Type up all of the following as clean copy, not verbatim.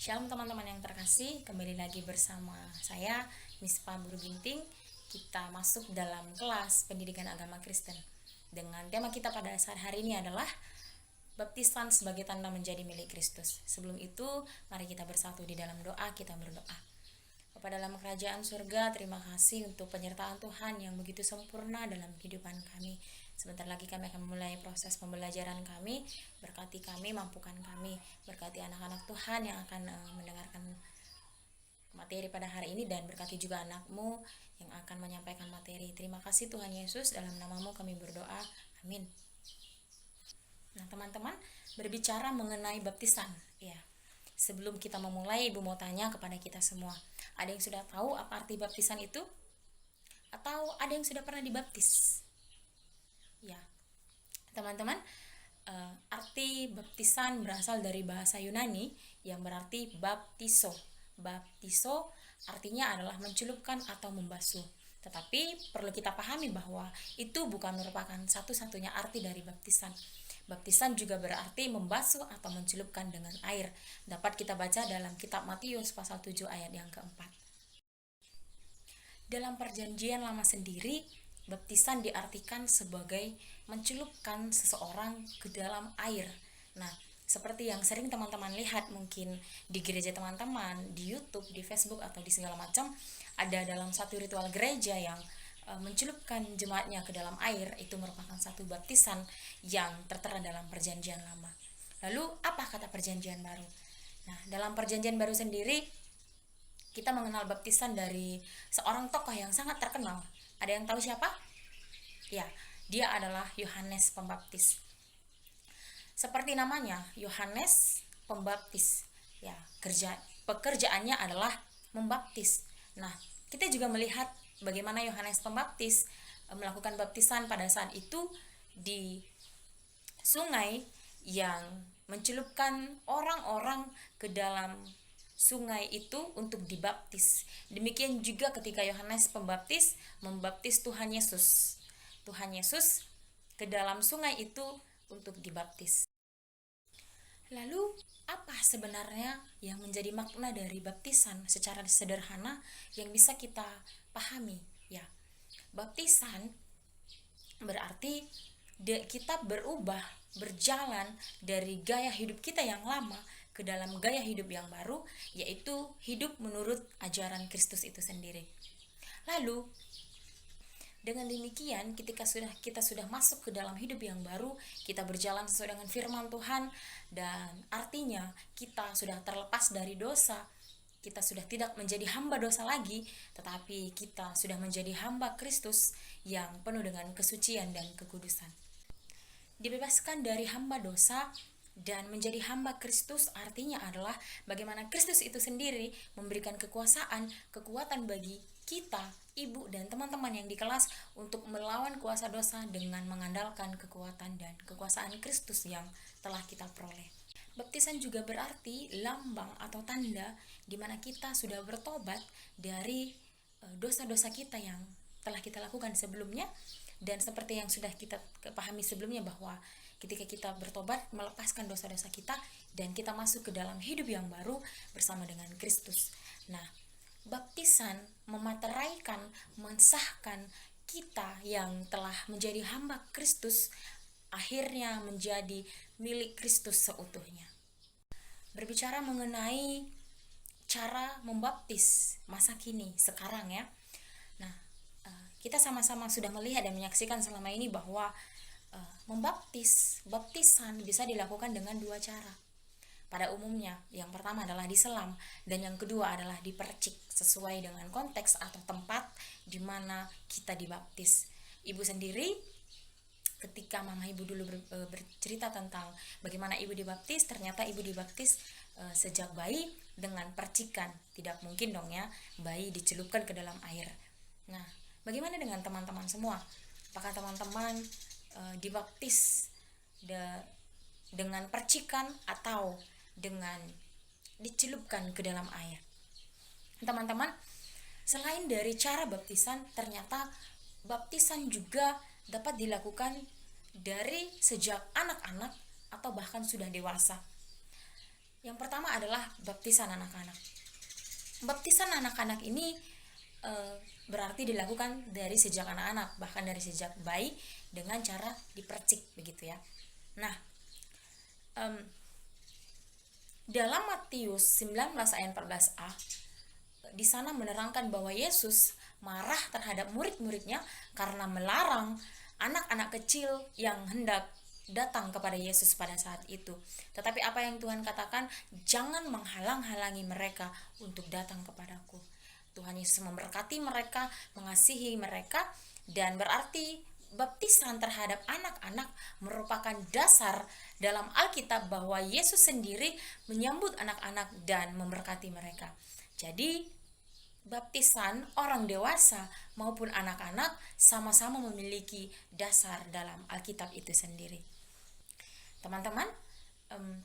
Shalom teman-teman yang terkasih, kembali lagi bersama saya Mispa Buru Ginting. Kita masuk dalam kelas pendidikan agama Kristen. Dengan tema kita pada saat hari ini adalah baptisan sebagai tanda menjadi milik Kristus. Sebelum itu, mari kita bersatu di dalam doa, kita berdoa. Bapa dalam kerajaan surga, terima kasih untuk penyertaan Tuhan yang begitu sempurna dalam kehidupan kami. Sebentar lagi kami akan memulai proses pembelajaran kami. Berkati kami, mampukan kami. Berkati anak-anak Tuhan yang akan mendengarkan materi pada hari ini, dan berkati juga anakmu yang akan menyampaikan materi. Terima kasih Tuhan Yesus, dalam namamu kami berdoa. Amin. Nah teman-teman, berbicara mengenai baptisan, ya. Sebelum kita memulai, Ibu mau tanya kepada kita semua, ada yang sudah tahu apa arti baptisan itu? Atau ada yang sudah pernah dibaptis? Ya, teman-teman, arti baptisan berasal dari bahasa Yunani yang berarti baptiso. Baptiso artinya adalah mencelupkan atau membasuh. Tetapi perlu kita pahami bahwa itu bukan merupakan satu-satunya arti dari baptisan. Baptisan juga berarti membasuh atau mencelupkan dengan air. Dapat kita baca dalam kitab Matius pasal 7 ayat yang keempat. Dalam perjanjian lama sendiri, baptisan diartikan sebagai mencelupkan seseorang ke dalam air. Nah, seperti yang sering teman-teman lihat mungkin di gereja teman-teman, di YouTube, di Facebook, atau di segala macam, ada dalam satu ritual gereja yang mencelupkan jemaatnya ke dalam air. Itu merupakan satu baptisan yang tertera dalam perjanjian lama. Lalu, apa kata perjanjian baru? Nah, dalam perjanjian baru sendiri, kita mengenal baptisan dari seorang tokoh yang sangat terkenal. Ada yang tahu siapa? Ya, dia adalah Yohanes Pembaptis. Seperti namanya, Yohanes Pembaptis. Ya, pekerjaannya adalah membaptis. Nah, kita juga melihat bagaimana Yohanes Pembaptis melakukan baptisan pada saat itu di sungai yang mencelupkan orang-orang ke dalam sungai itu untuk dibaptis. Demikian juga ketika Yohanes Pembaptis membaptis Tuhan Yesus. Tuhan Yesus ke dalam sungai itu untuk dibaptis. Lalu, apa sebenarnya yang menjadi makna dari baptisan secara sederhana yang bisa kita pahami? Ya, baptisan berarti kita berubah, berjalan dari gaya hidup kita yang lama ke dalam gaya hidup yang baru, yaitu hidup menurut ajaran Kristus itu sendiri. Lalu, dengan demikian, ketika kita sudah masuk ke dalam hidup yang baru, kita berjalan sesuai dengan firman Tuhan, dan artinya kita sudah terlepas dari dosa. Kita sudah tidak menjadi hamba dosa lagi, tetapi kita sudah menjadi hamba Kristus yang penuh dengan kesucian dan kekudusan. Dibebaskan dari hamba dosa dan menjadi hamba Kristus artinya adalah bagaimana Kristus itu sendiri memberikan kekuasaan, kekuatan bagi kita, ibu dan teman-teman yang di kelas untuk melawan kuasa dosa dengan mengandalkan kekuatan dan kekuasaan Kristus yang telah kita peroleh. Baptisan juga berarti lambang atau tanda di mana kita sudah bertobat dari dosa-dosa kita yang telah kita lakukan sebelumnya, dan seperti yang sudah kita pahami sebelumnya bahwa ketika kita bertobat, melepaskan dosa-dosa kita, dan kita masuk ke dalam hidup yang baru bersama dengan Kristus. Nah, baptisan memateraikan, mensahkan kita yang telah menjadi hamba Kristus akhirnya menjadi milik Kristus seutuhnya. Berbicara mengenai cara membaptis masa kini, sekarang ya. Nah, kita sama-sama sudah melihat dan menyaksikan selama ini bahwa baptisan bisa dilakukan dengan dua cara. Pada umumnya, yang pertama adalah diselam, dan yang kedua adalah dipercik sesuai dengan konteks atau tempat di mana kita dibaptis. Ibu sendiri, ketika mama ibu dulu bercerita tentang bagaimana ibu dibaptis, ternyata ibu dibaptis sejak bayi dengan percikan. Tidak mungkin dong ya, bayi dicelupkan ke dalam air. Nah, bagaimana dengan teman-teman semua? Apakah teman-teman dibaptis dengan percikan atau dengan dicelupkan ke dalam air? Teman-teman, selain dari cara baptisan, ternyata baptisan juga dapat dilakukan dari sejak anak-anak atau bahkan sudah dewasa. Yang pertama adalah baptisan anak-anak. Baptisan anak-anak ini berarti dilakukan dari sejak anak-anak, bahkan dari sejak bayi dengan cara dipercik begitu ya. Nah, dalam Matius 19 ayat 14a, di sana menerangkan bahwa Yesus marah terhadap murid-muridnya karena melarang anak-anak kecil yang hendak datang kepada Yesus pada saat itu. Tetapi apa yang Tuhan katakan, jangan menghalang-halangi mereka untuk datang kepadaku. Tuhan Yesus memberkati mereka, mengasihi mereka, dan berarti baptisan terhadap anak-anak merupakan dasar dalam Alkitab bahwa Yesus sendiri menyambut anak-anak dan memberkati mereka. Jadi baptisan orang dewasa maupun anak-anak sama-sama memiliki dasar dalam Alkitab itu sendiri. Teman-teman,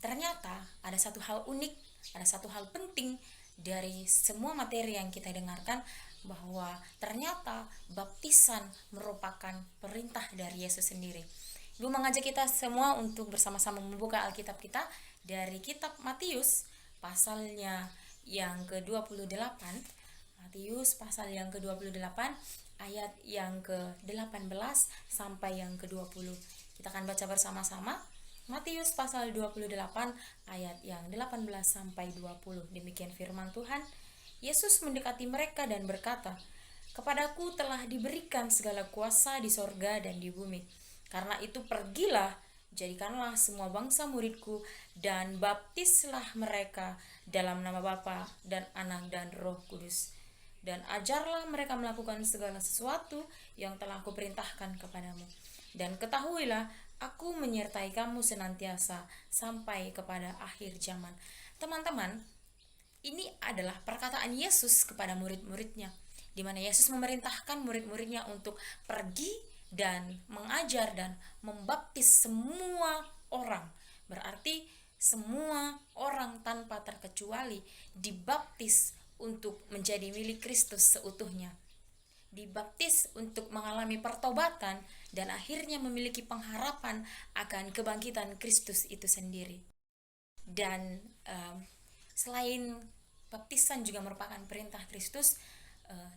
ternyata ada satu hal unik, ada satu hal penting dari semua materi yang kita dengarkan, bahwa ternyata baptisan merupakan perintah dari Yesus sendiri. Ibu mengajak kita semua untuk bersama-sama membuka Alkitab kita dari kitab Matius pasalnya yang ke-28. Matius pasal yang ke-28 ayat yang ke-18 sampai yang ke-20. Kita akan baca bersama-sama Matius pasal 28 ayat yang 18 sampai 20. Demikian firman Tuhan. Yesus mendekati mereka dan berkata, "Kepadaku telah diberikan segala kuasa di sorga dan di bumi. Karena itu pergilah, jadikanlah semua bangsa muridku, dan baptislah mereka dalam nama Bapa dan Anak dan Roh Kudus. Dan ajarlah mereka melakukan segala sesuatu yang telah kuperintahkan kepadamu. Dan ketahuilah, aku menyertai kamu senantiasa sampai kepada akhir zaman." Teman-teman, ini adalah perkataan Yesus kepada murid-muridnya, di mana Yesus memerintahkan murid-muridnya untuk pergi dan mengajar dan membaptis semua orang. Berarti semua orang tanpa terkecuali dibaptis untuk menjadi milik Kristus seutuhnya. Dibaptis untuk mengalami pertobatan dan akhirnya memiliki pengharapan akan kebangkitan Kristus itu sendiri. Dan selain baptisan juga merupakan perintah Kristus,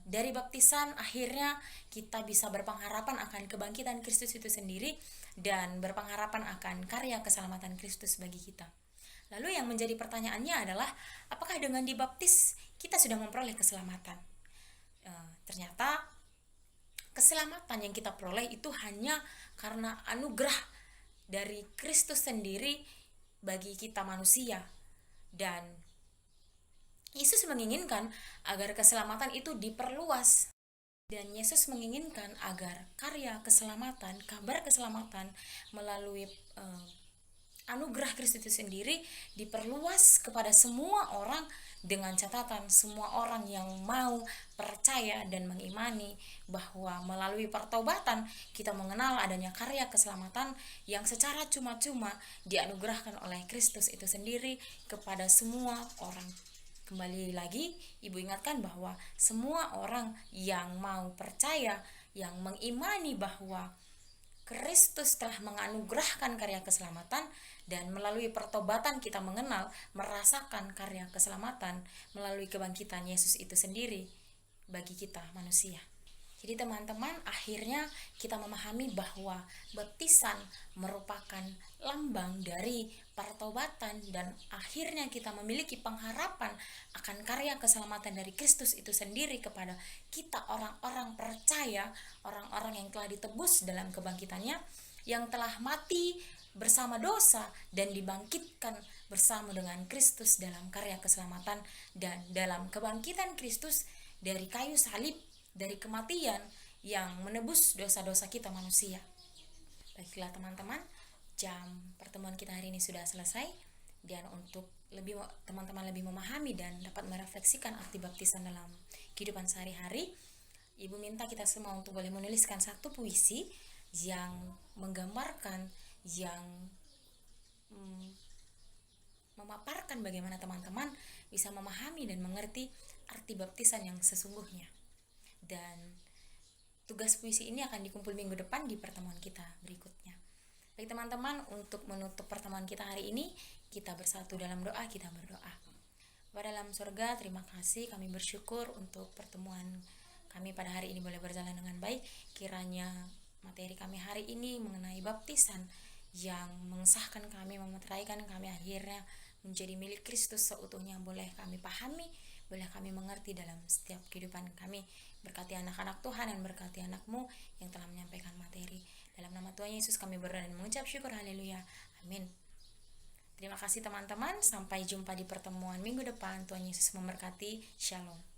dari baptisan akhirnya kita bisa berpengharapan akan kebangkitan Kristus itu sendiri dan berpengharapan akan karya keselamatan Kristus bagi kita. Lalu yang menjadi pertanyaannya adalah, apakah dengan dibaptis kita sudah memperoleh keselamatan? Ternyata keselamatan yang kita peroleh itu hanya karena anugerah dari Kristus sendiri bagi kita manusia. Dan Yesus menginginkan agar keselamatan itu diperluas. Dan Yesus menginginkan agar karya keselamatan, kabar keselamatan melalui anugerah Kristus itu sendiri diperluas kepada semua orang, dengan catatan semua orang yang mau percaya dan mengimani bahwa melalui pertobatan kita mengenal adanya karya keselamatan yang secara cuma-cuma dianugerahkan oleh Kristus itu sendiri kepada semua orang. Kembali lagi, Ibu ingatkan bahwa semua orang yang mau percaya, yang mengimani bahwa Kristus telah menganugerahkan karya keselamatan, dan melalui pertobatan kita mengenal, merasakan karya keselamatan melalui kebangkitan Yesus itu sendiri bagi kita manusia. Jadi teman-teman, akhirnya kita memahami bahwa baptisan merupakan lambang dari pertobatan, dan akhirnya kita memiliki pengharapan akan karya keselamatan dari Kristus itu sendiri kepada kita orang-orang percaya, orang-orang yang telah ditebus dalam kebangkitannya, yang telah mati bersama dosa dan dibangkitkan bersama dengan Kristus dalam karya keselamatan dan dalam kebangkitan Kristus dari kayu salib, dari kematian yang menebus dosa-dosa kita manusia. Baiklah teman-teman, jam pertemuan kita hari ini sudah selesai, dan untuk teman-teman lebih memahami dan dapat merefleksikan arti baptisan dalam kehidupan sehari-hari, Ibu minta kita semua untuk boleh menuliskan satu puisi yang menggambarkan, yang memaparkan bagaimana teman-teman bisa memahami dan mengerti arti baptisan yang sesungguhnya. Dan tugas puisi ini akan dikumpul minggu depan di pertemuan kita berikutnya. Baik teman-teman, untuk menutup pertemuan kita hari ini, kita bersatu dalam doa, kita berdoa. Bapa dalam surga, terima kasih, kami bersyukur untuk pertemuan kami pada hari ini boleh berjalan dengan baik. Kiranya materi kami hari ini mengenai baptisan yang mengesahkan kami, memeteraikan kami akhirnya menjadi milik Kristus seutuhnya boleh kami pahami, boleh kami mengerti dalam setiap kehidupan kami. Berkati anak-anak Tuhan dan berkati anakmu yang telah menyampaikan materi. Dalam nama Tuhan Yesus kami berdoa dan mengucap syukur, haleluya, amin. Terima kasih teman-teman, sampai jumpa di pertemuan minggu depan. Tuhan Yesus memberkati, shalom.